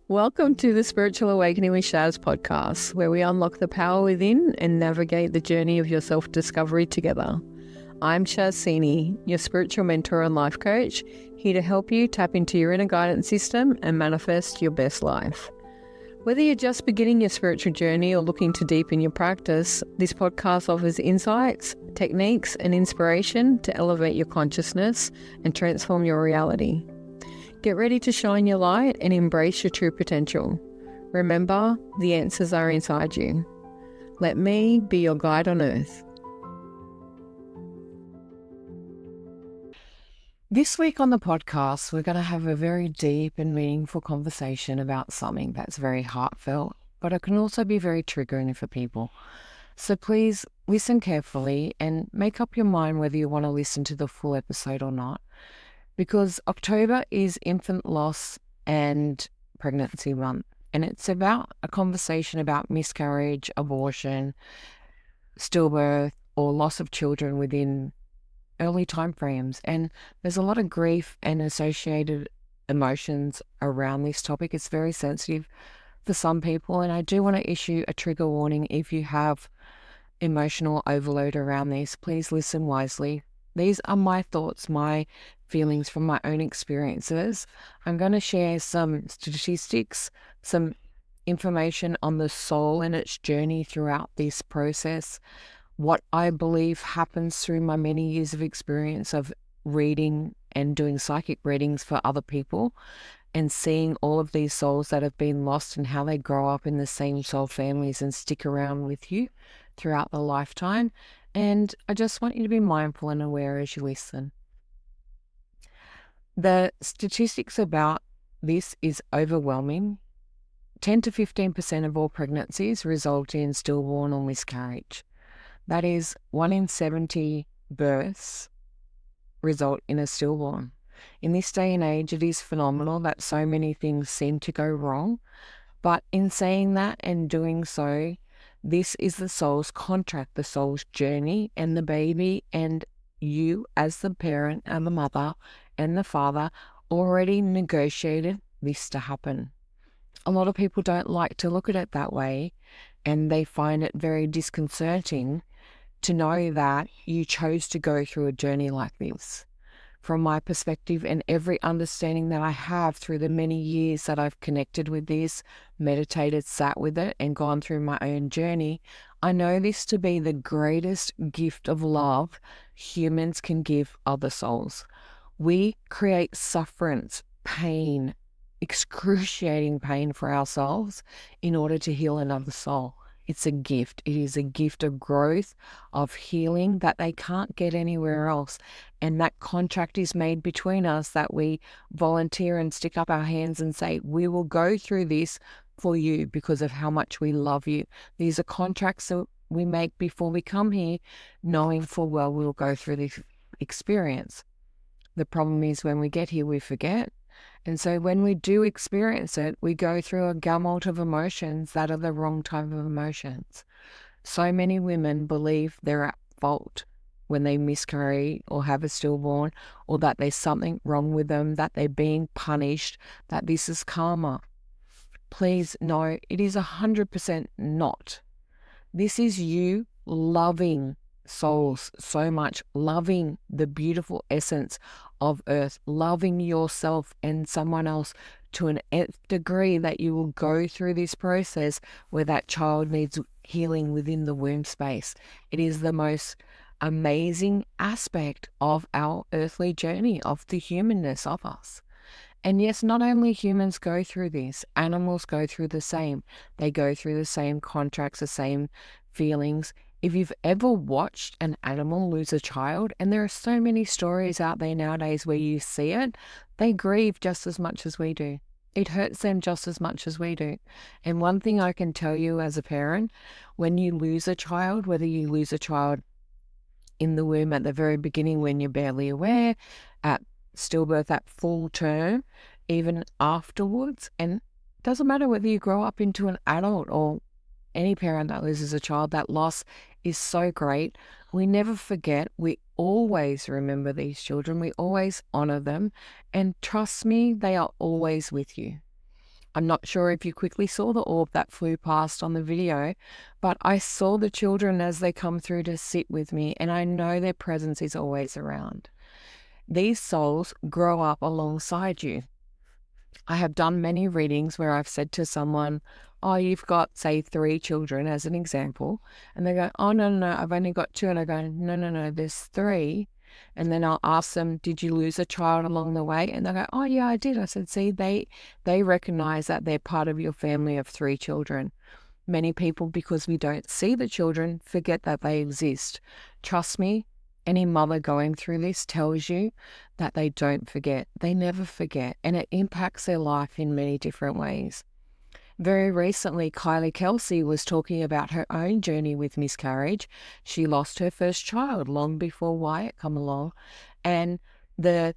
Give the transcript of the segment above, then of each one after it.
Welcome to the Spiritual Awakening with Shaz podcast, where we unlock the power within and navigate the journey of your self-discovery together. I'm Shaz Sini, your spiritual mentor and life coach, here to help you tap into your inner guidance system and manifest your best life. Whether you're just beginning your spiritual journey or looking to deepen your practice, this podcast offers insights, techniques, and inspiration to elevate your consciousness and transform your reality. Get ready to shine your light and embrace your true potential. Remember, the answers are inside you. Let me be your guide on earth. This week on the podcast, we're going to have a very deep and meaningful conversation about something that's very heartfelt, but it can also be very triggering for people. So please listen carefully and make up your mind whether you want to listen to the full episode or not. Because October is infant loss and pregnancy month, and it's about a conversation about miscarriage, abortion, stillbirth, or loss of children within early time frames. And there's a lot of grief and associated emotions around this topic. It's very sensitive for some people, and I do want to issue a trigger warning. If you have emotional overload around this, please listen wisely. These are my thoughts, my feelings from my own experiences. I'm going to share some statistics, some information on the soul and its journey throughout this process, what I believe happens through my many years of experience of reading and doing psychic readings for other people and seeing all of these souls that have been lost and how they grow up in the same soul families and stick around with you throughout the lifetime. And I just want you to be mindful and aware as you listen. The statistics about this is overwhelming. 10 to 15% of all pregnancies result in stillborn or miscarriage. That is 1 in 70 births result in a stillborn. In this day and age, it is phenomenal that so many things seem to go wrong. But in saying that and doing so, this is the soul's contract, the soul's journey, and the baby and you as the parent and the mother and the father already negotiated this to happen. A lot of people don't like to look at it that way, and they find it very disconcerting to know that you chose to go through a journey like this. From my perspective and every understanding that I have through the many years that I've connected with this, meditated, sat with it, and gone through my own journey, I know this to be the greatest gift of love humans can give other souls. We create sufferance, pain, excruciating pain for ourselves in order to heal another soul. It's a gift. It is a gift of growth, of healing that they can't get anywhere else. And that contract is made between us that we volunteer and stick up our hands and say, we will go through this for you because of how much we love you. These are contracts that we make before we come here, knowing full well we'll go through this experience. The problem is when we get here, we forget. And so when we do experience it, we go through a gamut of emotions that are the wrong type of emotions. So many women believe they're at fault when they miscarry or have a stillborn, or that there's something wrong with them, that they're being punished, that this is karma. Please know, it is 100% not. This is you loving souls so much, loving the beautiful essence of earth, loving yourself and someone else to an nth degree that you will go through this process where that child needs healing within the womb space. It is the most amazing aspect of our earthly journey, of the humanness of us. And yes, not only humans go through this, animals go through the same. They go through the same contracts, the same feelings. If you've ever watched an animal lose a child, and there are so many stories out there nowadays where you see it, they grieve just as much as we do. It hurts them just as much as we do. And one thing I can tell you as a parent, when you lose a child, whether you lose a child in the womb at the very beginning when you're barely aware, at stillbirth, at full term, even afterwards, and it doesn't matter whether you grow up into an adult or any parent that loses a child, that loss is so great. We never forget. We always remember these children. We always honor them. And trust me, they are always with you. I'm not sure if you quickly saw the orb that flew past on the video, but I saw the children as they come through to sit with me, and I know their presence is always around. These souls grow up alongside you. I have done many readings where I've said to someone, oh, you've got, say, 3 children as an example. And they go, oh, no, I've only got 2. And I go, no, there's 3. And then I'll ask them, did you lose a child along the way? And they go, oh, yeah, I did. I said, see, they recognize that they're part of your family of 3 children. Many people, because we don't see the children, forget that they exist. Trust me, any mother going through this tells you that they don't forget. They never forget, and it impacts their life in many different ways. Very recently, Kylie Kelsey was talking about her own journey with miscarriage. She lost her first child long before Wyatt come along, and the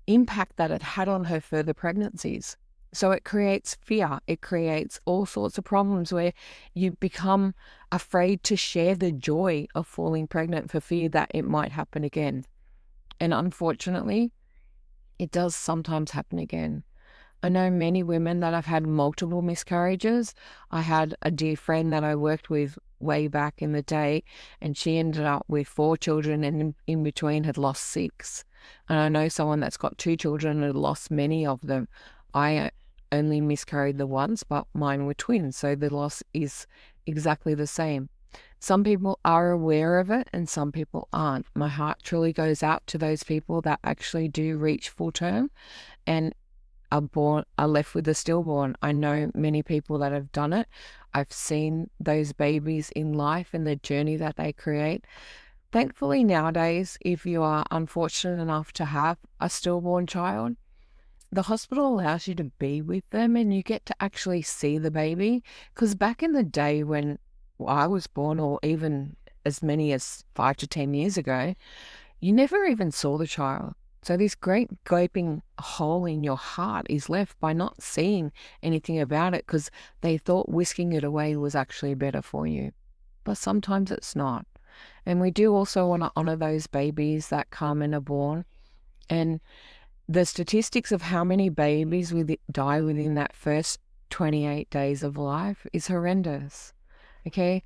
impact that it had on her further pregnancies. So it creates fear. It creates all sorts of problems where you become afraid to share the joy of falling pregnant for fear that it might happen again. And unfortunately, it does sometimes happen again. I know many women that have had multiple miscarriages. I had a dear friend that I worked with way back in the day, and she ended up with 4 children and in between had lost 6. And I know someone that's got 2 children and had lost many of them. I only miscarried the once, but mine were twins, so the loss is exactly the same. Some people are aware of it and some people aren't. My heart truly goes out to those people that actually do reach full term and are left with a stillborn. I know many people that have done it. I've seen those babies in life and the journey that they create. Thankfully, nowadays, if you are unfortunate enough to have a stillborn child, the hospital allows you to be with them and you get to actually see the baby. Because back in the day when I was born, or even as many as 5 to 10 years ago, you never even saw the child. So this great gaping hole in your heart is left by not seeing anything about it because they thought whisking it away was actually better for you. But sometimes it's not. And we do also want to honor those babies that come and are born. And the statistics of how many babies die within that first 28 days of life is horrendous. Okay?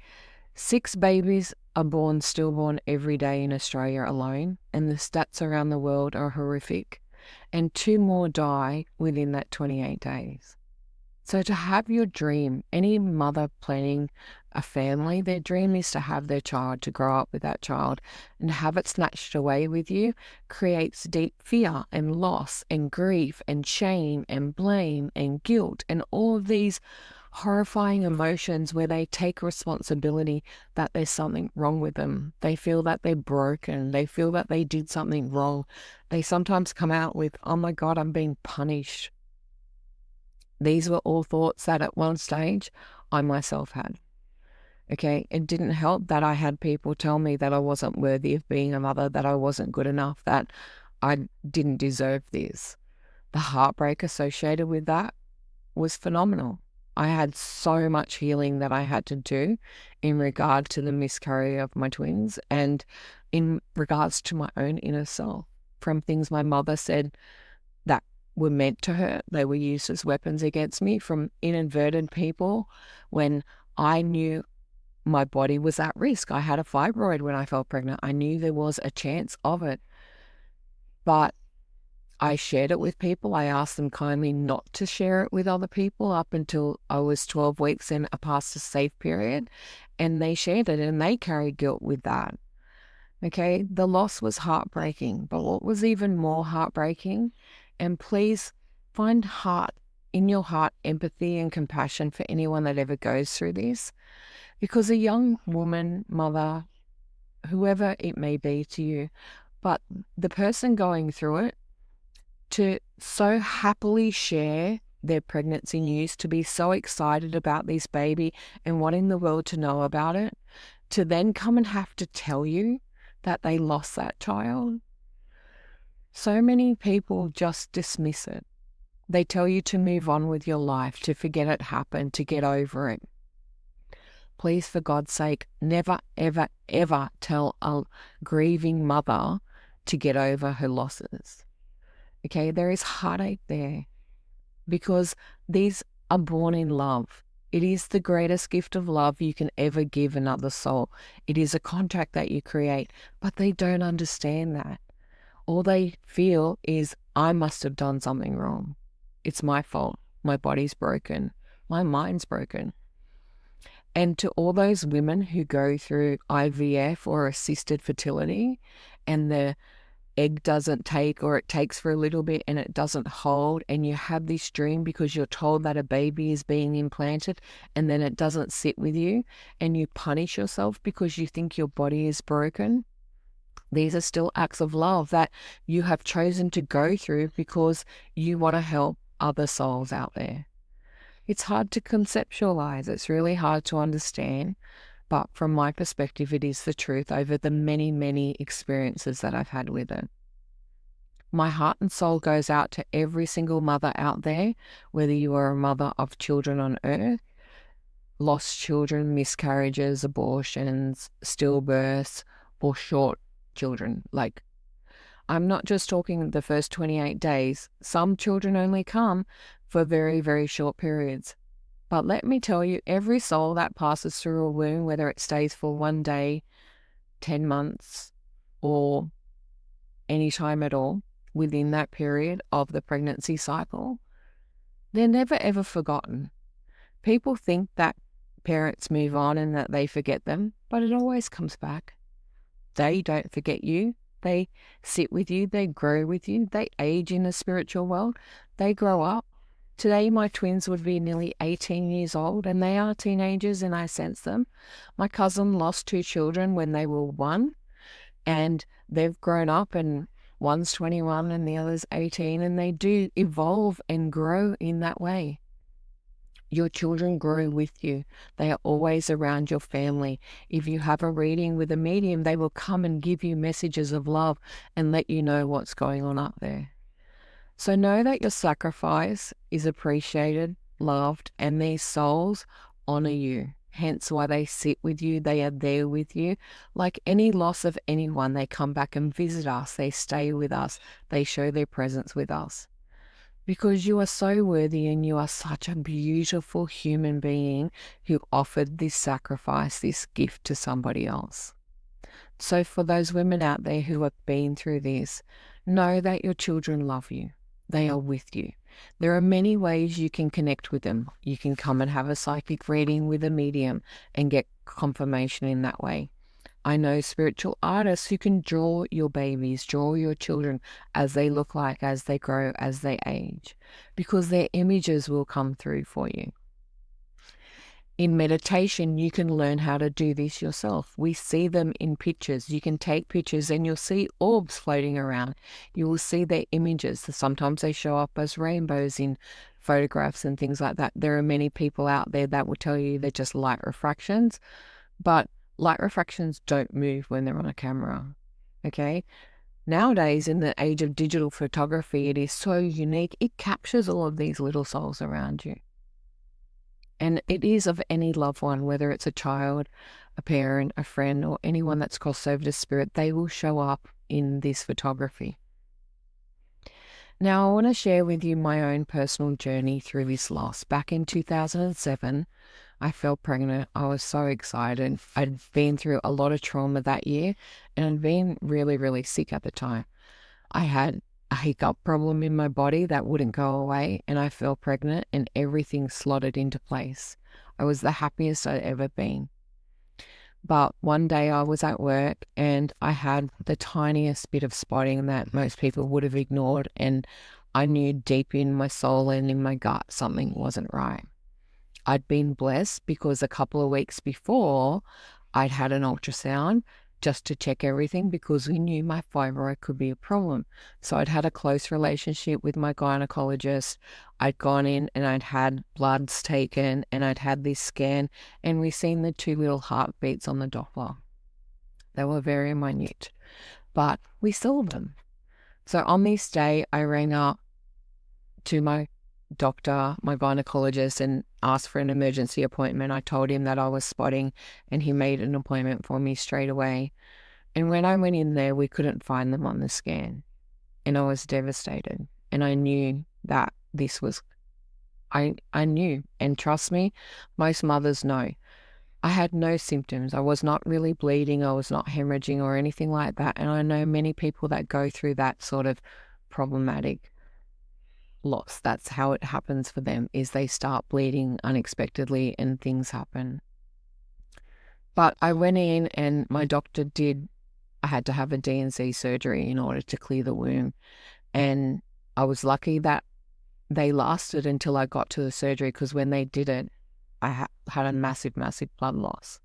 6 babies are born stillborn every day in Australia alone, and the stats around the world are horrific. And 2 more die within that 28 days. So to have your dream, any mother planning a family, their dream is to have their child, to grow up with that child, and have it snatched away with you creates deep fear and loss and grief and shame and blame and guilt and all of these horrifying emotions where they take responsibility that there's something wrong with them. They feel that they're broken. They feel that they did something wrong. They sometimes come out with, oh my God, I'm being punished. These were all thoughts that at one stage I myself had. Okay, it didn't help that I had people tell me that I wasn't worthy of being a mother, that I wasn't good enough, that I didn't deserve this. The heartbreak associated with that was phenomenal. I had so much healing that I had to do in regard to the miscarriage of my twins and in regards to my own inner self, from things my mother said that were meant to hurt. They were used as weapons against me from inadvertent people when I knew my body was at risk. I had a fibroid when I fell pregnant. I knew there was a chance of it. But I shared it with people. I asked them kindly not to share it with other people up until I was 12 weeks and past a safe period. And they shared it and they carried guilt with that. Okay, the loss was heartbreaking. But what was even more heartbreaking, and please find in your heart empathy and compassion for anyone that ever goes through this, because a young woman, mother, whoever it may be to you, but the person going through it, to so happily share their pregnancy news, to be so excited about this baby and wanting the world to know about it, to then come and have to tell you that they lost that child. So many people just dismiss it. They tell you to move on with your life, to forget it happened, to get over it. Please, for God's sake, never, ever, ever tell a grieving mother to get over her losses. Okay, there is heartache there because these are born in love. It is the greatest gift of love you can ever give another soul. It is a contract that you create, but they don't understand that. All they feel is, I must have done something wrong. It's my fault. My body's broken. My mind's broken. And to all those women who go through IVF or assisted fertility and the egg doesn't take, or it takes for a little bit and it doesn't hold, and you have this dream because you're told that a baby is being implanted and then it doesn't sit with you, and you punish yourself because you think your body is broken. These are still acts of love that you have chosen to go through because you want to help other souls out there. It's hard to conceptualize. It's really hard to understand. But from my perspective, it is the truth over the many, many experiences that I've had with it. My heart and soul goes out to every single mother out there, whether you are a mother of children on earth, lost children, miscarriages, abortions, stillbirths, or short children. Like, I'm not just talking the first 28 days. Some children only come for very, very short periods. But let me tell you, every soul that passes through a womb, whether it stays for 1 day, 10 months, or any time at all within that period of the pregnancy cycle, they're never ever forgotten. People think that parents move on and that they forget them, but it always comes back. They don't forget you. They sit with you. They grow with you. They age in the spiritual world. They grow up. Today, my twins would be nearly 18 years old, and they are teenagers, and I sense them. My cousin lost 2 children when they were 1, and they've grown up, and one's 21 and the other's 18, and they do evolve and grow in that way. Your children grow with you. They are always around your family. If you have a reading with a medium, they will come and give you messages of love and let you know what's going on up there. So know that your sacrifice is appreciated, loved, and these souls honor you. Hence why they sit with you. They are there with you. Like any loss of anyone, they come back and visit us. They stay with us. They show their presence with us. Because you are so worthy and you are such a beautiful human being who offered this sacrifice, this gift to somebody else. So for those women out there who have been through this, know that your children love you. They are with you. There are many ways you can connect with them. You can come and have a psychic reading with a medium and get confirmation in that way. I know spiritual artists who can draw your babies, draw your children as they look like, as they grow, as they age, because their images will come through for you. In meditation, you can learn how to do this yourself. We see them in pictures. You can take pictures and you'll see orbs floating around. You will see their images. Sometimes they show up as rainbows in photographs and things like that. There are many people out there that will tell you they're just light refractions, but light refractions don't move when they're on a camera, okay? Nowadays, in the age of digital photography, it is so unique. It captures all of these little souls around you. And it is of any loved one, whether it's a child, a parent, a friend, or anyone that's crossed over to spirit, they will show up in this photography. Now, I want to share with you my own personal journey through this loss. Back in 2007, I fell pregnant. I was so excited. I'd been through a lot of trauma that year, and I'd been really, really sick at the time. I had a hiccup problem in my body that wouldn't go away, and I fell pregnant and everything slotted into place. I was the happiest I'd ever been. But one day I was at work and I had the tiniest bit of spotting that most people would have ignored, and I knew deep in my soul and in my gut something wasn't right. I'd been blessed because a couple of weeks before I'd had an ultrasound just to check everything, because we knew my fibroid could be a problem. So I'd had a close relationship with my gynecologist. I'd gone in and I'd had bloods taken and I'd had this scan, and we seen the 2 little heartbeats on the Doppler. They were very minute, but we saw them. So on this day, I rang up to my doctor, my gynecologist, and asked for an emergency appointment. I told him that I was spotting, and he made an appointment for me straight away. And when I went in there, we couldn't find them on the scan, and I was devastated. And I knew that this was I knew. And trust me, most mothers know. I had no symptoms. I was not really bleeding. I was not hemorrhaging or anything like that. And I know many people that go through that sort of problematic loss. That's how it happens for them, is they start bleeding unexpectedly and things happen. But I went in and my doctor I had to have a D&C surgery in order to clear the womb. And I was lucky that they lasted until I got to the surgery, because when they did it, I had a massive, massive blood loss.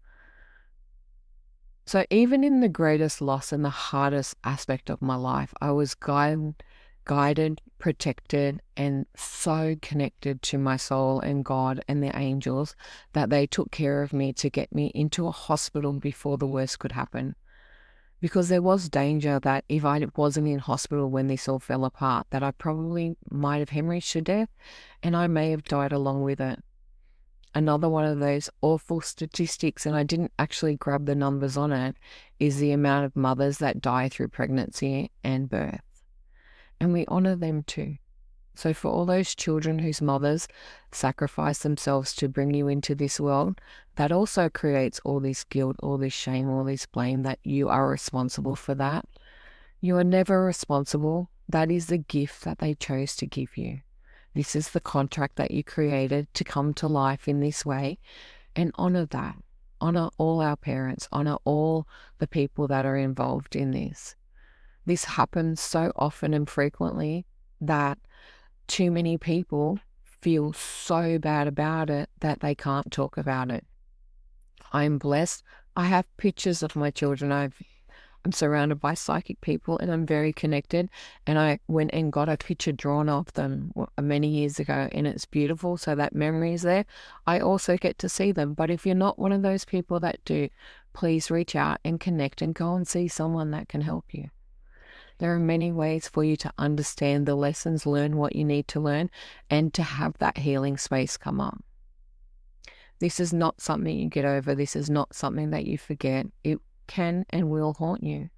So even in the greatest loss and the hardest aspect of my life, I was guided, protected, and so connected to my soul and God and the angels that they took care of me to get me into a hospital before the worst could happen. Because there was danger that if I wasn't in hospital when this all fell apart, that I probably might have hemorrhaged to death and I may have died along with it. Another one of those awful statistics, and I didn't actually grab the numbers on it, is the amount of mothers that die through pregnancy and birth. And we honour them too. So for all those children whose mothers sacrifice themselves to bring you into this world, that also creates all this guilt, all this shame, all this blame that you are responsible for that. You are never responsible. That is the gift that they chose to give you. This is the contract that you created to come to life in this way, and honour that. Honour all our parents. Honour all the people that are involved in this. This happens so often and frequently that too many people feel so bad about it that they can't talk about it. I'm blessed. I have pictures of my children. I'm surrounded by psychic people and I'm very connected. And I went and got a picture drawn of them many years ago, and it's beautiful. So that memory is there. I also get to see them. But if you're not one of those people that do, please reach out and connect and go and see someone that can help you. There are many ways for you to understand the lessons, learn what you need to learn, and to have that healing space come up. This is not something you get over. This is not something that you forget. It can and will haunt you.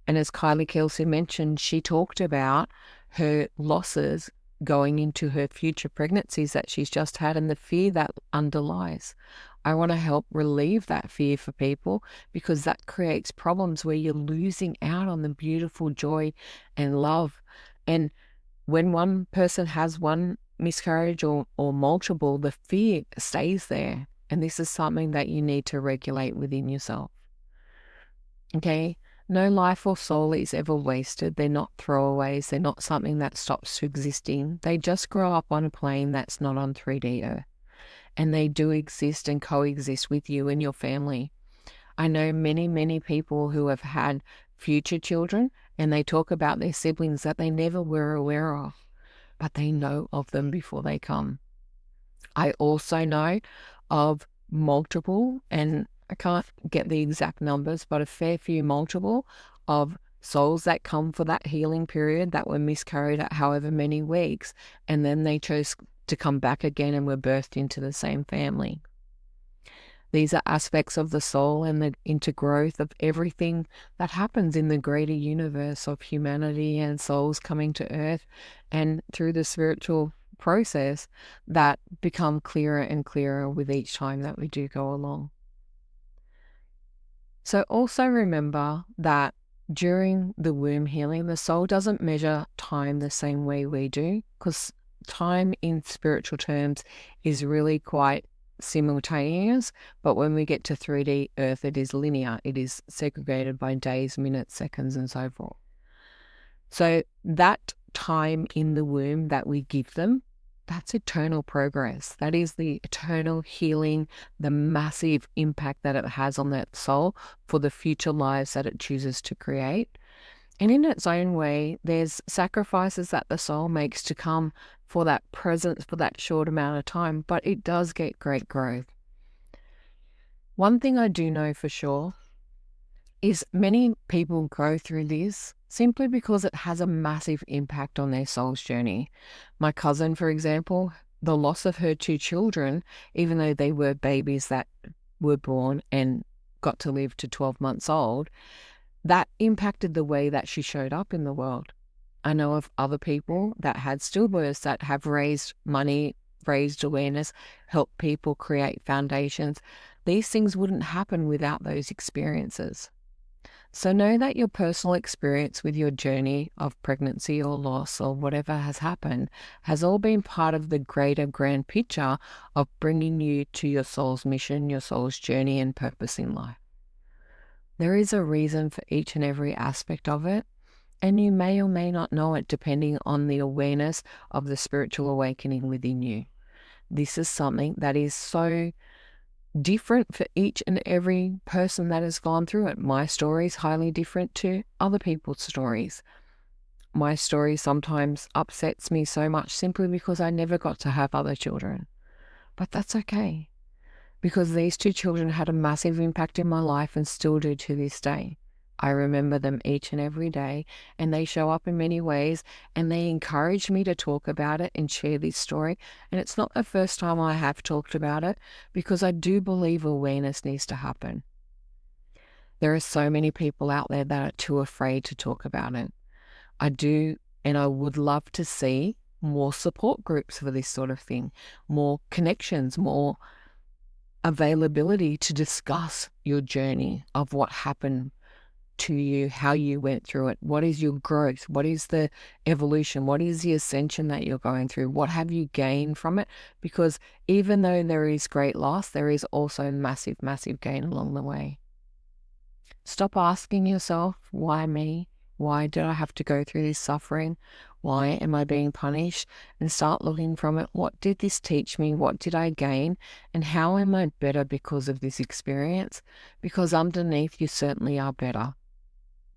And as Kylie Kelsey mentioned, she talked about her losses going into her future pregnancies that she's just had and the fear that underlies. I want to help relieve that fear for people, because that creates problems where you're losing out on the beautiful joy and love. And when one person has one miscarriage or multiple, the fear stays there. And this is something that you need to regulate within yourself. Okay? No life or soul is ever wasted. They're not throwaways. They're not something that stops existing. They just grow up on a plane that's not on 3D Earth. And they do exist and coexist with you and your family. I know many, many people who have had future children, and they talk about their siblings that they never were aware of, but they know of them before they come. I also know of multiple, and I can't get the exact numbers, but a fair few multiple of souls that come for that healing period that were miscarried at however many weeks, and then they chose to come back again and were birthed into the same family. These are aspects of the soul and the intergrowth of everything that happens in the greater universe of humanity and souls coming to Earth, and through the spiritual process that become clearer and clearer with each time that we do go along. So also remember that during the womb healing, the soul doesn't measure time the same way we do, because time in spiritual terms is really quite simultaneous, but when we get to 3D Earth, it is linear. It is segregated by days, minutes, seconds, and so forth. So that time in the womb that we give them, that's eternal progress. That is the eternal healing, the massive impact that it has on that soul for the future lives that it chooses to create. And in its own way, there's sacrifices that the soul makes to come for that presence for that short amount of time, but it does get great growth. One thing I do know for sure is many people go through this simply because it has a massive impact on their soul's journey. My cousin, for example, the loss of her 2 children, even though they were babies that were born and got to live to 12 months old, that impacted the way that she showed up in the world. I know of other people that had stillbirths that have raised money raised awareness, helped people create foundations. These things wouldn't happen without those experiences. So know that your personal experience with your journey of pregnancy or loss or whatever has happened has all been part of the greater grand picture of bringing you to your soul's mission, your soul's journey and purpose in life. There is a reason for each and every aspect of it, and you may or may not know it depending on the awareness of the spiritual awakening within you. This is something that is so different for each and every person that has gone through it. My story is highly different to other people's stories. My story sometimes upsets me so much simply because I never got to have other children. But that's okay, because these two children had a massive impact in my life and still do to this day. I remember them each and every day, and they show up in many ways, and they encourage me to talk about it and share this story. And it's not the first time I have talked about it, because I do believe awareness needs to happen. There are so many people out there that are too afraid to talk about it. I do, and I would love to see more support groups for this sort of thing, more connections, more availability to discuss your journey of what happened to you, how you went through it, what is your growth, what is the evolution, what is the ascension that you're going through, what have you gained from it? Because even though there is great loss, there is also massive, massive gain along the way. Stop asking yourself, why me? Why did I have to go through this suffering? Why am I being punished? And start looking from it, what did this teach me? What did I gain? And how am I better because of this experience? Because underneath, you certainly are better,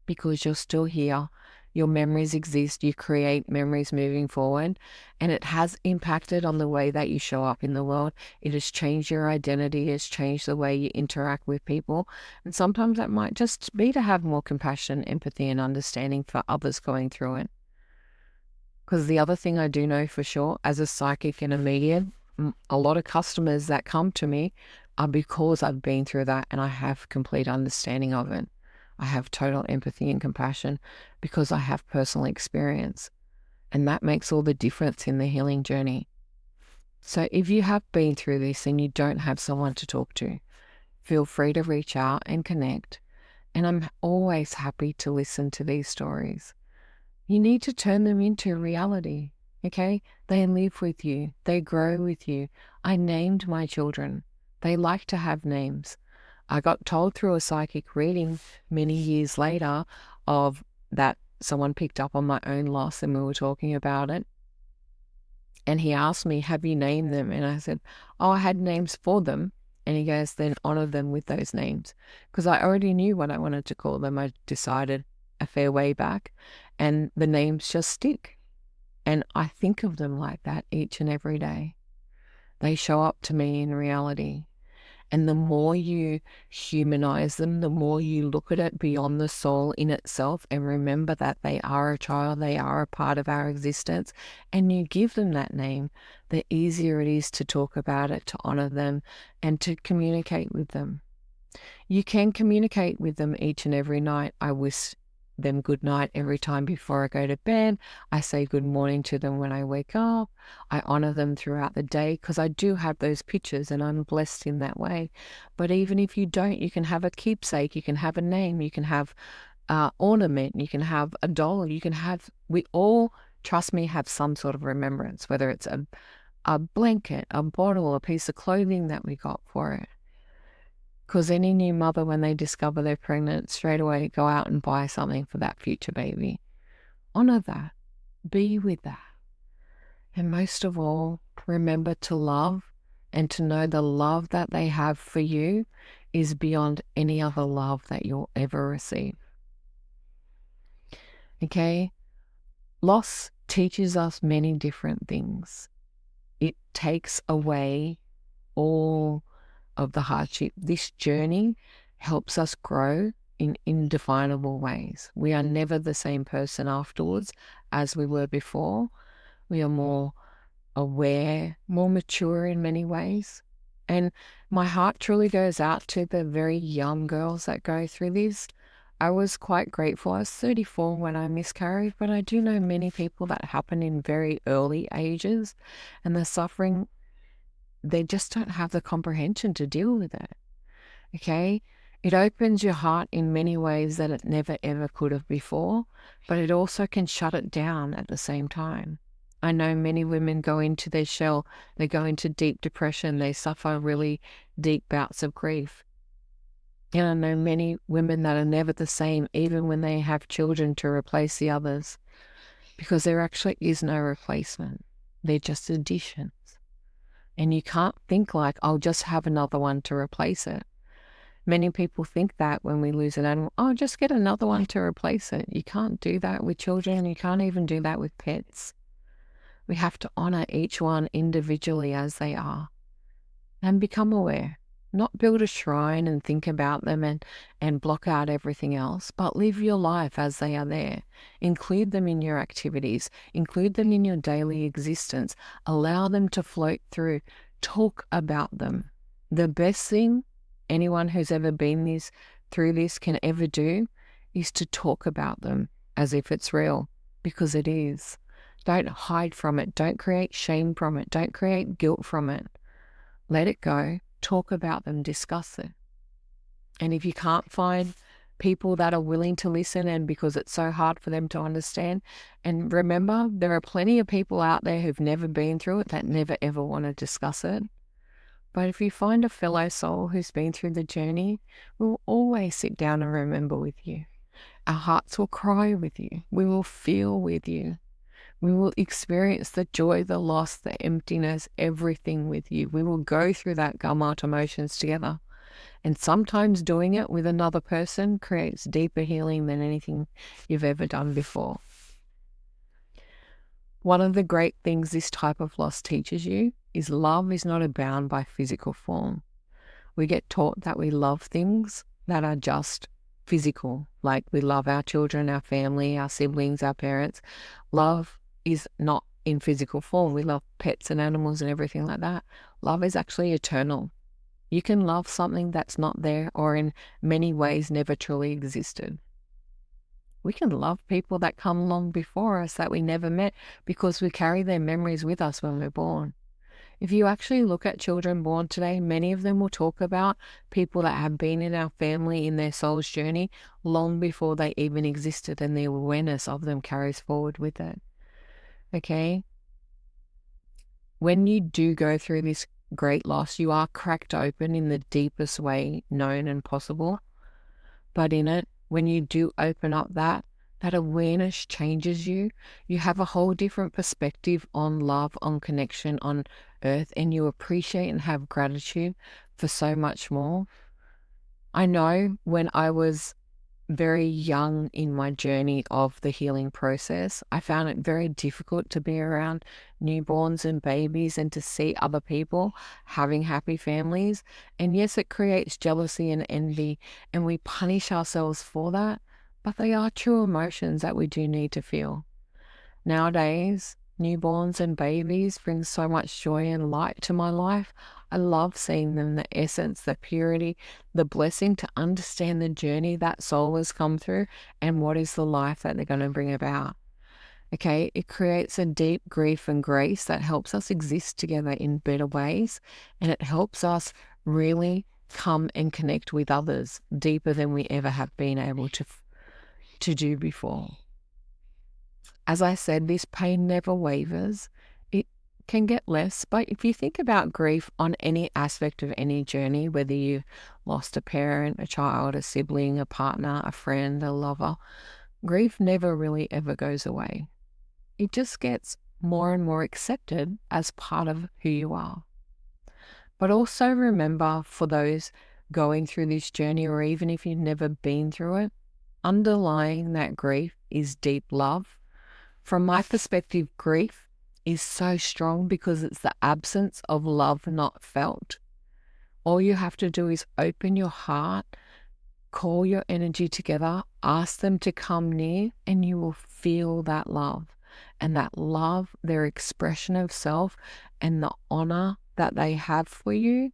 because you're still here. Your memories exist. You create memories moving forward, and it has impacted on the way that you show up in the world. It has changed your identity. It's changed the way you interact with people. And sometimes that might just be to have more compassion, empathy, and understanding for others going through it. Because the other thing I do know for sure, as a psychic and a medium, a lot of customers that come to me are because I've been through that and I have complete understanding of it. I have total empathy and compassion because I have personal experience. And that makes all the difference in the healing journey. So if you have been through this and you don't have someone to talk to, feel free to reach out and connect. And I'm always happy to listen to these stories. You need to turn them into reality, okay? They live with you. They grow with you. I named my children. They like to have names. I got told through a psychic reading many years later of that someone picked up on my own loss and we were talking about it. And he asked me, have you named them? And I said, oh, I had names for them. And he goes, then honor them with those names. Because I already knew what I wanted to call them. I decided a fair way back. And the names just stick. And I think of them like that each and every day. They show up to me in reality. And the more you humanize them, the more you look at it beyond the soul in itself and remember that they are a child, they are a part of our existence, and you give them that name, the easier it is to talk about it, to honor them, and to communicate with them. You can communicate with them each and every night. I wish them good night every time before I go to bed. I say good morning to them when I wake up. I honor them throughout the day because I do have those pictures and I'm blessed in that way. But even if you don't, you can have a keepsake, you can have a name, you can have ornament, you can have a doll, we all, trust me, have some sort of remembrance, whether it's a blanket, a bottle, a piece of clothing that we got for it. Because any new mother, when they discover they're pregnant, straight away go out and buy something for that future baby. Honor that. Be with that. And most of all, remember to love and to know the love that they have for you is beyond any other love that you'll ever receive. Okay? Loss teaches us many different things. It takes away all of the hardship. This journey helps us grow in indefinable ways. We are never the same person afterwards as we were before. We are more aware, more mature in many ways. And my heart truly goes out to the very young girls that go through this. I was quite grateful. I was 34 when I miscarried, but I do know many people that happen in very early ages, and the suffering, they just don't have the comprehension to deal with it. Okay? It opens your heart in many ways that it never ever could have before, but it also can shut it down at the same time. I know many women go into their shell, they go into deep depression, they suffer really deep bouts of grief. And I know many women that are never the same, even when they have children to replace the others, because there actually is no replacement. They're just additions. And you can't think like, I'll just have another one to replace it. Many people think that when we lose an animal, oh, just get another one to replace it. You can't do that with children. You can't even do that with pets. We have to honor each one individually as they are and become aware. Not build a shrine and think about them and block out everything else, but live your life as they are there. Include them in your activities. Include them in your daily existence. Allow them to float through. Talk about them. The best thing anyone who's ever been through this can ever do is to talk about them as if it's real, because it is. Don't hide from it. Don't create shame from it. Don't create guilt from it. Let it go. Talk about them. Discuss it. And if you can't find people that are willing to listen, and because it's so hard for them to understand, and remember, there are plenty of people out there who've never been through it that never ever want to discuss it. But if you find a fellow soul who's been through the journey, we'll always sit down and remember with you. Our hearts will cry with you. We will feel with you. We will experience the joy, the loss, the emptiness, everything with you. We will go through that gamut emotions together. And sometimes doing it with another person creates deeper healing than anything you've ever done before. One of the great things this type of loss teaches you is love is not bound by physical form. We get taught that we love things that are just physical, like we love our children, our family, our siblings, our parents. Love is not in physical form. We love pets and animals and everything like that. Love is actually eternal. You can love something that's not there or in many ways never truly existed. We can love people that come along before us that we never met because we carry their memories with us when we're born. If you actually look at children born today, many of them will talk about people that have been in our family in their soul's journey long before they even existed, and the awareness of them carries forward with it. Okay? When you do go through this great loss, you are cracked open in the deepest way known and possible. But in it, when you do open up that awareness changes you. You have a whole different perspective on love, on connection, on earth, and you appreciate and have gratitude for so much more. I know when I was very young in my journey of the healing process, I found it very difficult to be around newborns and babies and to see other people having happy families. And yes, it creates jealousy and envy, and we punish ourselves for that, but they are true emotions that we do need to feel. Nowadays, newborns and babies bring so much joy and light to my life. I love seeing them, the essence, the purity, the blessing to understand the journey that soul has come through and what is the life that they're going to bring about. Okay, it creates a deep grief and grace that helps us exist together in better ways, and it helps us really come and connect with others deeper than we ever have been able to do before. As I said, this pain never wavers. It can get less, but if you think about grief on any aspect of any journey, whether you've lost a parent, a child, a sibling, a partner, a friend, a lover, grief never really ever goes away. It just gets more and more accepted as part of who you are. But also remember, for those going through this journey, or even if you've never been through it, underlying that grief is deep love. From my perspective, grief is so strong because it's the absence of love not felt. All you have to do is open your heart, call your energy together, ask them to come near, and you will feel that love. And that love, their expression of self, and the honor that they have for you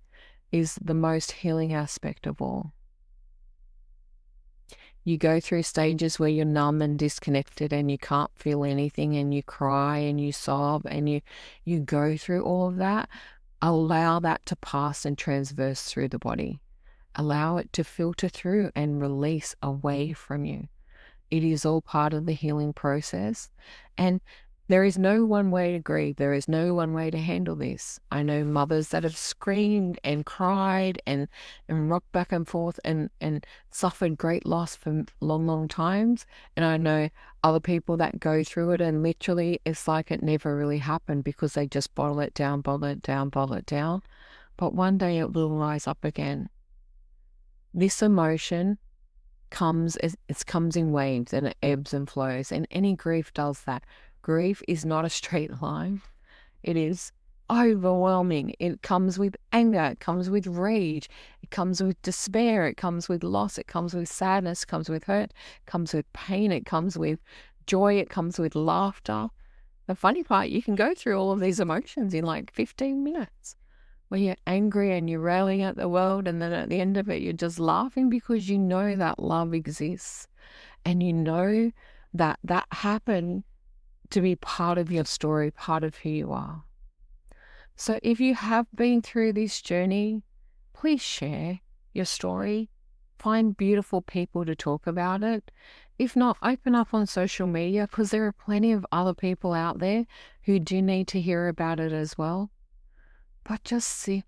is the most healing aspect of all. You go through stages where you're numb and disconnected and you can't feel anything and you cry and you sob and you go through all of that. Allow that to pass and transverse through the body. Allow it to filter through and release away from you. It is all part of the healing process. And there is no one way to grieve. There is no one way to handle this. I know mothers that have screamed and cried and rocked back and forth and suffered great loss for long, long times. And I know other people that go through it and literally it's like it never really happened because they just bottle it down, bottle it down, bottle it down. But one day it will rise up again. This emotion comes in waves and it ebbs and flows, and any grief does that. Grief is not a straight line. It is overwhelming. It comes with anger, it comes with rage, it comes with despair, it comes with loss, it comes with sadness, it comes with hurt, it comes with pain, it comes with joy, it comes with laughter. The funny part, you can go through all of these emotions in like 15 minutes. Where you're angry and you're railing at the world, and then at the end of it, you're just laughing because you know that love exists and you know that that happened to be part of your story, part of who you are. So if you have been through this journey, please share your story. Find beautiful people to talk about it. If not, open up on social media because there are plenty of other people out there who do need to hear about it as well. But just sit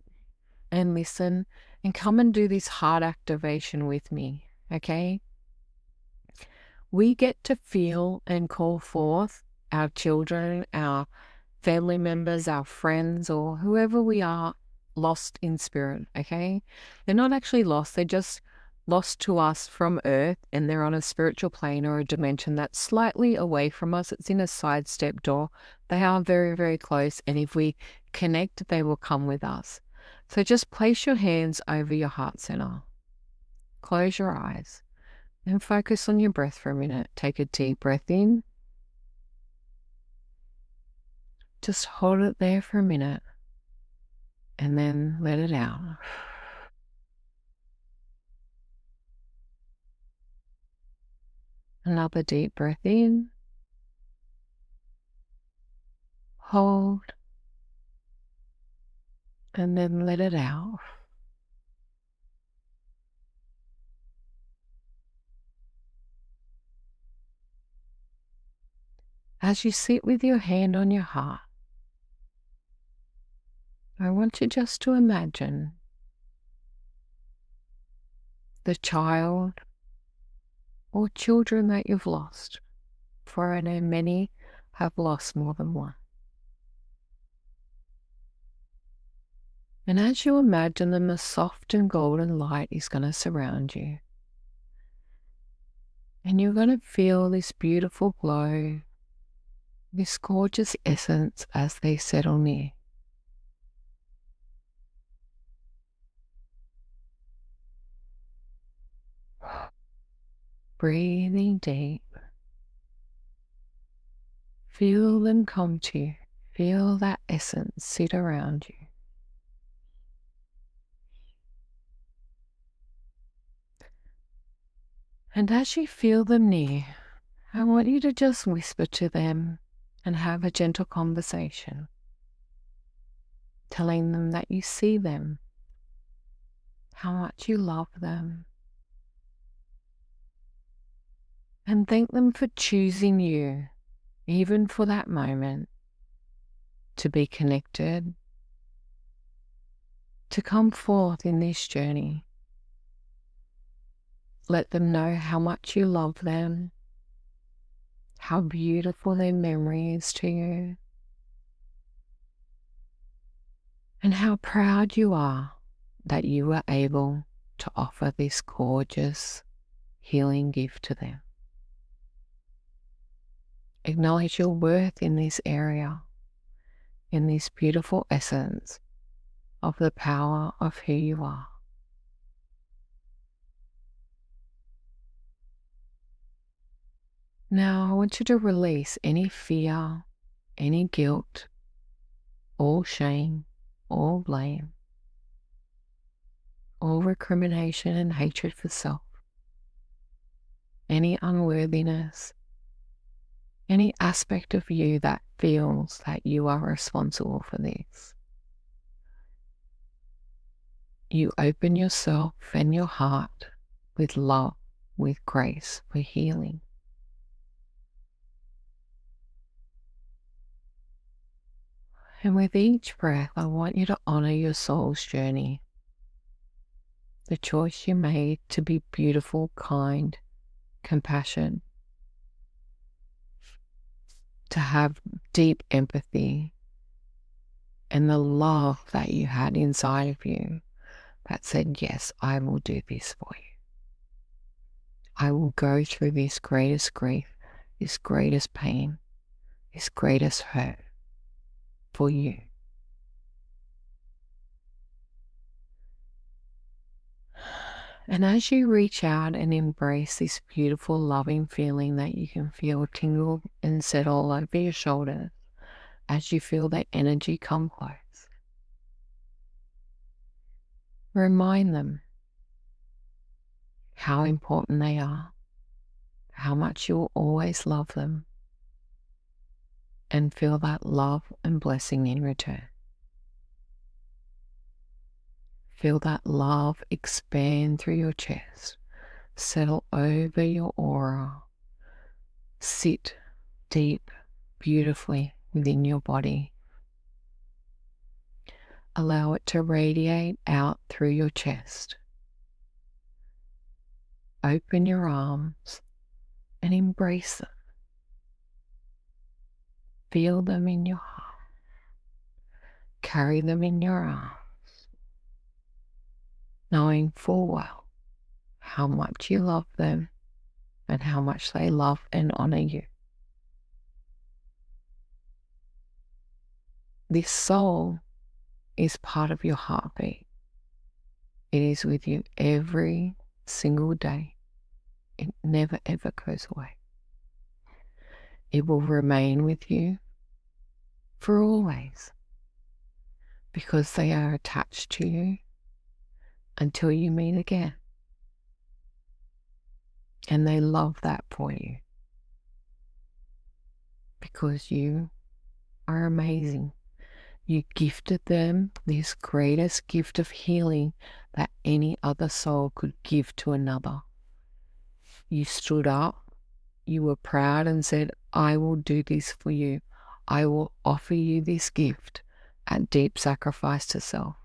and listen and come and do this heart activation with me, okay? We get to feel and call forth our children, our family members, our friends, or whoever we are lost in spirit, okay? They're not actually lost, they're just lost to us from Earth, and they're on a spiritual plane or a dimension that's slightly away from us. It's in a sidestep door. They are very, very close, and if we connect, they will come with us. So just place your hands over your heart center. Close your eyes and focus on your breath for a minute. Take a deep breath in. Just hold it there for a minute and then let it out. Another deep breath in. Hold. And then let it out. As you sit with your hand on your heart, I want you just to imagine the child or children that you've lost, for I know many have lost more than one. And as you imagine them, a soft and golden light is going to surround you. And you're going to feel this beautiful glow, this gorgeous essence as they settle near. Breathing deep. Feel them come to you. Feel that essence sit around you. And as you feel them near, I want you to just whisper to them and have a gentle conversation, telling them that you see them, how much you love them, and thank them for choosing you, even for that moment, to be connected, to come forth in this journey. Let them know how much you love them, how beautiful their memory is to you, and how proud you are that you were able to offer this gorgeous healing gift to them. Acknowledge your worth in this area, in this beautiful essence of the power of who you are. Now I want you to release any fear, any guilt, all shame, all blame, all recrimination and hatred for self. any unworthiness, any aspect of you that feels that you are responsible for this. You open yourself and your heart with love, with grace for healing. And with each breath, I want you to honor your soul's journey. The choice you made to be beautiful, kind, compassionate, to have deep empathy, and the love that you had inside of you that said, yes, I will do this for you. I will go through this greatest grief, this greatest pain, this greatest hurt for you. And as you reach out and embrace this beautiful, loving feeling that you can feel tingle and settle over your shoulders, as you feel that energy come close, remind them how important they are, how much you will always love them, and feel that love and blessing in return. Feel that love expand through your chest, settle over your aura, sit deep, beautifully within your body. Allow it to radiate out through your chest. Open your arms and embrace them. Feel them in your heart. Carry them in your arms, knowing full well how much you love them and how much they love and honor you. This soul is part of your heartbeat. It is with you every single day. It never ever goes away. It will remain with you for always because they are attached to you until you meet again. And they love that for you because you are amazing. You gifted them this greatest gift of healing that any other soul could give to another. You stood up, you were proud and said, I will do this for you. I will offer you this gift at deep sacrifice to self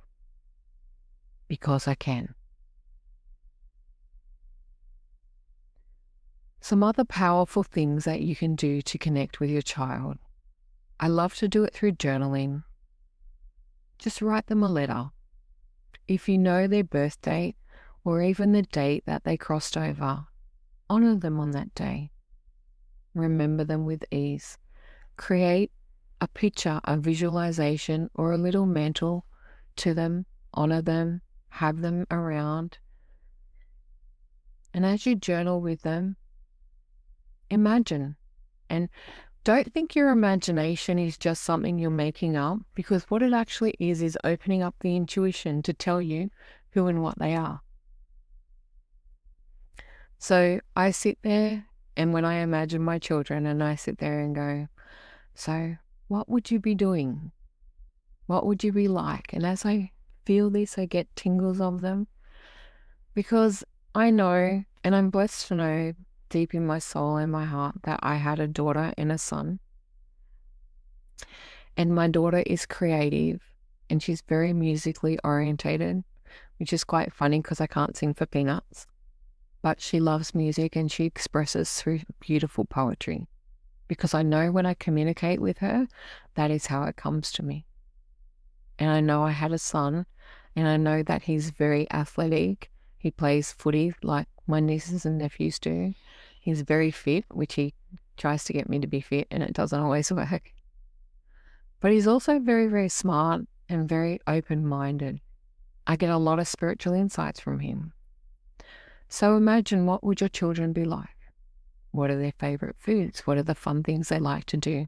because I can. Some other powerful things that you can do to connect with your child. I love to do it through journaling. Just write them a letter. If you know their birth date or even the date that they crossed over, honor them on that day. Remember them with ease. Create a picture, a visualization, or a little mantle to them. Honor them. Have them around. And as you journal with them, imagine. And don't think your imagination is just something you're making up, because what it actually is opening up the intuition to tell you who and what they are. So I sit there, and when I imagine my children, and I sit there and go, so what would you be doing? What would you be like? And as I feel this, I get tingles of them, because I know, and I'm blessed to know deep in my soul and my heart, that I had a daughter and a son. And my daughter is creative and she's very musically orientated, which is quite funny because I can't sing for peanuts. But she loves music and she expresses through beautiful poetry, because I know when I communicate with her, that is how it comes to me. And I know I had a son, and I know that he's very athletic. He plays footy like my nieces and nephews do. He's very fit, which he tries to get me to be fit, and it doesn't always work. But he's also very, very smart and very open-minded. I get a lot of spiritual insights from him. So imagine, what would your children be like? What are their favorite foods? What are the fun things they like to do?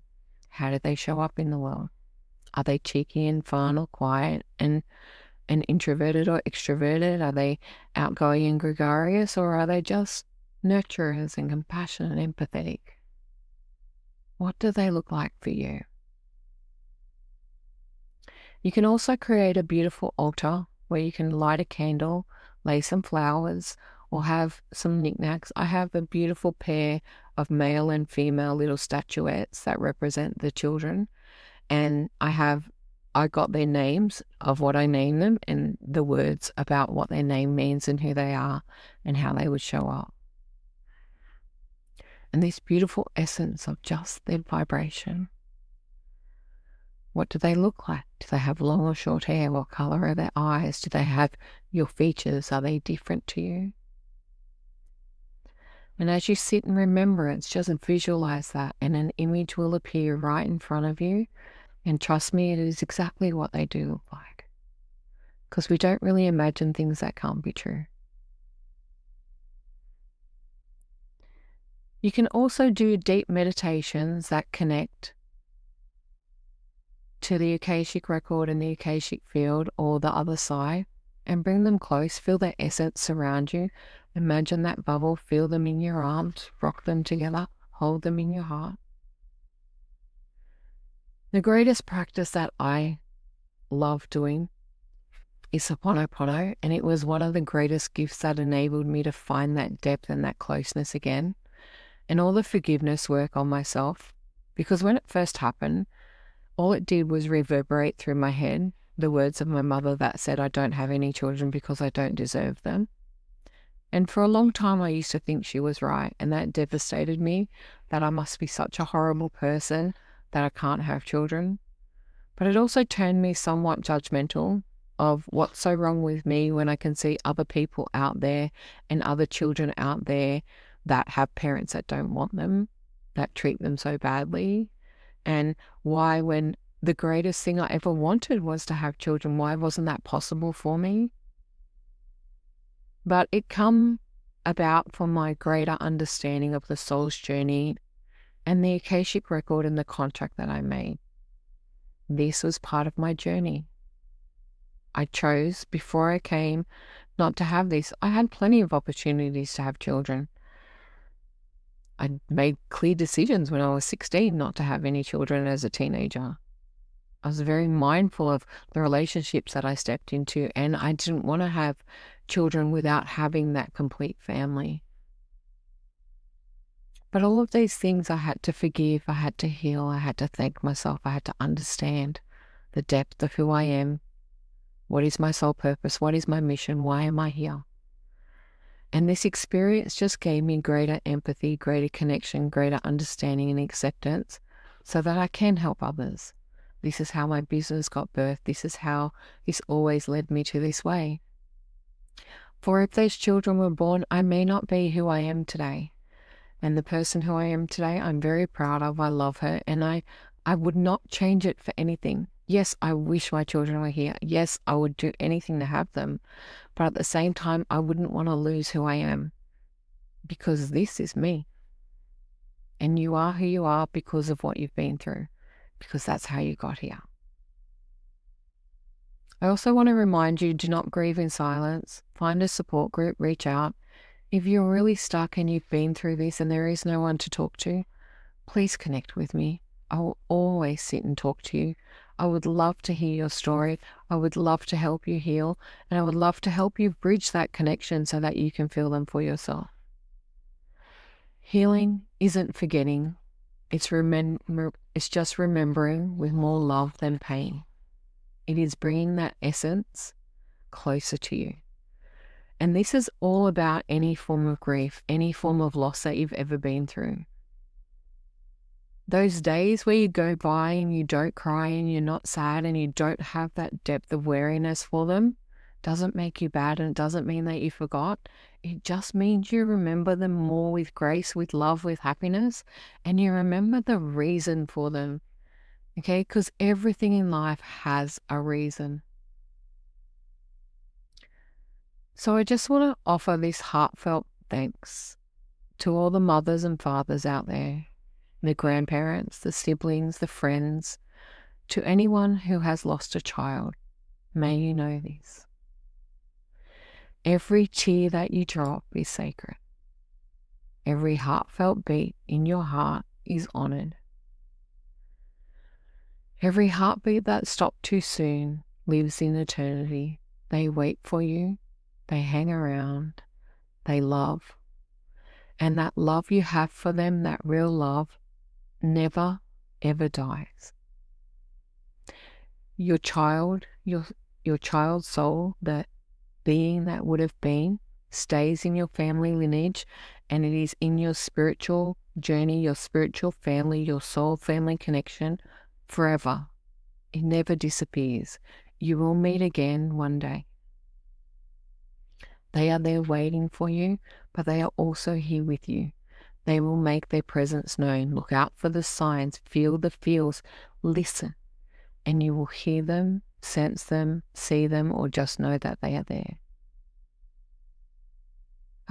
How do they show up in the world? Are they cheeky and fun or quiet and introverted or extroverted? Are they outgoing and gregarious, or are they just nurturers and compassionate and empathetic. What do they look like for you? You can also create a beautiful altar where you can light a candle, lay some flowers, or have some knickknacks. I have a beautiful pair of male and female little statuettes that represent the children, and I got their names of what I named them and the words about what their name means and who they are and how they would show up. And this beautiful essence of just their vibration. What do they look like? Do they have long or short hair? What color are their eyes? Do they have your features? Are they different to you? And as you sit in remembrance, just visualize that, and an image will appear right in front of you. And trust me, it is exactly what they do look like. Because we don't really imagine things that can't be true. You can also do deep meditations that connect to the Akashic record and the Akashic field or the other side, and bring them close. Feel their essence surround you. Imagine that bubble. Feel them in your arms. Rock them together. Hold them in your heart. The greatest practice that I love doing is Ho'oponopono, and it was one of the greatest gifts that enabled me to find that depth and that closeness again, and all the forgiveness work on myself. Because when it first happened, all it did was reverberate through my head the words of my mother that said, I don't have any children because I don't deserve them. And for a long time, I used to think she was right, and that devastated me, that I must be such a horrible person that I can't have children. But it also turned me somewhat judgmental of what's so wrong with me when I can see other people out there and other children out there that have parents that don't want them, that treat them so badly. And why, when the greatest thing I ever wanted was to have children, why wasn't that possible for me? But it come about from my greater understanding of the soul's journey and the Akashic record and the contract that I made. This was part of my journey. I chose, before I came, not to have this. I had plenty of opportunities to have children. I made clear decisions when I was 16 not to have any children as a teenager. I was very mindful of the relationships that I stepped into, and I didn't want to have children without having that complete family. But all of these things I had to forgive, I had to heal, I had to thank myself, I had to understand the depth of who I am. What is my soul purpose? What is my mission? Why am I here? And this experience just gave me greater empathy, greater connection, greater understanding and acceptance so that I can help others. This is how my business got birthed. This is how this always led me to this way. For if those children were born, I may not be who I am today. And the person who I am today, I'm very proud of. I love her, and I would not change it for anything. Yes, I wish my children were here. Yes, I would do anything to have them. But at the same time, I wouldn't want to lose who I am, because this is me. And you are who you are because of what you've been through, because that's how you got here. I also want to remind you, do not grieve in silence. Find a support group, reach out. If you're really stuck and you've been through this and there is no one to talk to, please connect with me. I will always sit and talk to you. I would love to hear your story. I would love to help you heal, and I would love to help you bridge that connection so that you can feel them for yourself. Healing isn't forgetting. It's just remembering with more love than pain. It is bringing that essence closer to you. And this is all about any form of grief, any form of loss that you've ever been through. Those days where you go by and you don't cry and you're not sad and you don't have that depth of wariness for them doesn't make you bad, and it doesn't mean that you forgot. It just means you remember them more with grace, with love, with happiness, and you remember the reason for them. Okay? Because everything in life has a reason. So I just want to offer this heartfelt thanks to all the mothers and fathers out there, the grandparents, the siblings, the friends, to anyone who has lost a child. May you know this. Every tear that you drop is sacred. Every heartfelt beat in your heart is honored. Every heartbeat that stopped too soon lives in eternity. They wait for you, they hang around, they love. And that love you have for them, that real love, never, ever dies. Your child, your child's soul, that being that would have been, stays in your family lineage, and it is in your spiritual journey, your spiritual family, your soul family connection forever. It never disappears. You will meet again one day. They are there waiting for you, but they are also here with you. They will make their presence known. Look out for the signs, feel the feels, listen, and you will hear them, sense them, see them, or just know that they are there.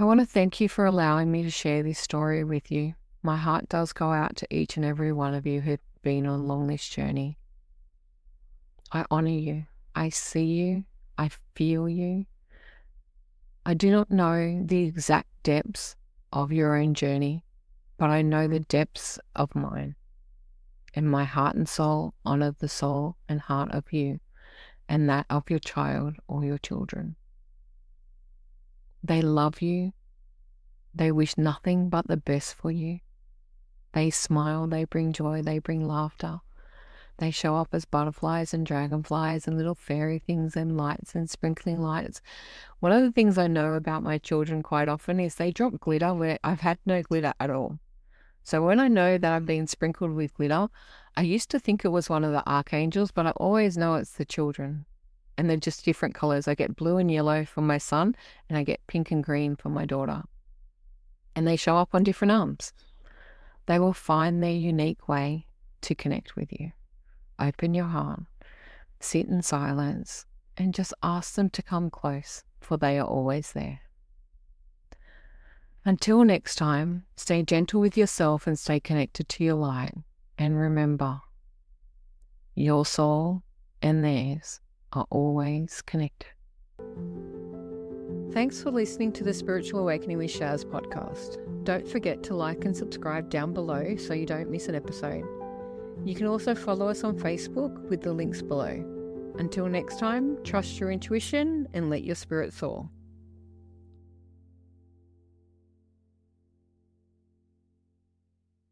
I want to thank you for allowing me to share this story with you. My heart does go out to each and every one of you who've been along this journey. I honor you. I see you. I feel you. I do not know the exact depths of your own journey, but I know the depths of mine. And my heart and soul honor the soul and heart of you and that of your child or your children. They love you. They wish nothing but the best for you. They smile, they bring joy, they bring laughter. They show up as butterflies and dragonflies and little fairy things and lights and sprinkling lights. One of the things I know about my children quite often is they drop glitter where I've had no glitter at all. So when I know that I've been sprinkled with glitter, I used to think it was one of the archangels, but I always know it's the children. And they're just different colors. I get blue and yellow for my son, and I get pink and green for my daughter. And they show up on different arms. They will find their unique way to connect with you. Open your heart, sit in silence, and just ask them to come close, for they are always there. Until next time, stay gentle with yourself and stay connected to your light. And remember, your soul and theirs are always connected. Thanks for listening to the Spiritual Awakening with Shaz podcast. Don't forget to like and subscribe down below so you don't miss an episode. You can also follow us on Facebook with the links below. Until next time, trust your intuition and let your spirit soar.